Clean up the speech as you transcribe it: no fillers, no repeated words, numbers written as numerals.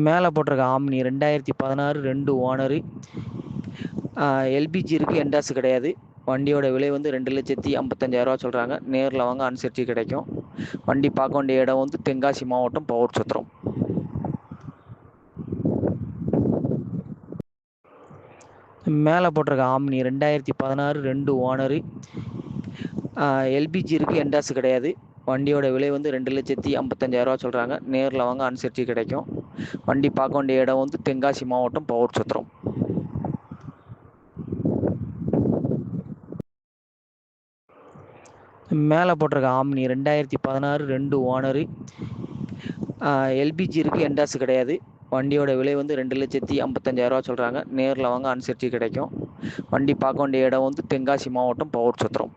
மேலே போட்டிருக்க omni 2016 2 owner. LPG இருக்குது, என்டாஸ் கிடையாது. வண்டியோட விலை வந்து 2,55,000 சொல்கிறாங்க. நேரில் வாங்க, அனுசரித்து கிடைக்கும். வண்டி பார்க்க வேண்டிய இடம் வந்து தென்காசி மாவட்டம் பவுர் சத்திரம். மேலே போட்டிருக்க ஆம்னி 2016 2 ஓனரு. எல்பிஜி இருக்குது, என்டாஸ் கிடையாது. வண்டியோட விலை வந்து 2,55,000 சொல்கிறாங்க. நேரில் வாங்க, அனுசரித்து கிடைக்கும். வண்டி பார்க்க வேண்டிய இடம் வந்து தென்காசி மாவட்டம் பவுர் சத்திரம். மேலே போட்டிருக்க ஆம்னி 2016 2 ஓனரு. எல்பிஜி இருக்குது, என்டாஸ் கிடையாது. வண்டியோட விலை வந்து 2,55,000 சொல்கிறாங்க. நேரில் வாங்க, அனுசரித்து கிடைக்கும். வண்டி பார்க்க வேண்டிய இடம் வந்து தென்காசி மாவட்டம் பவுர் சத்திரம்.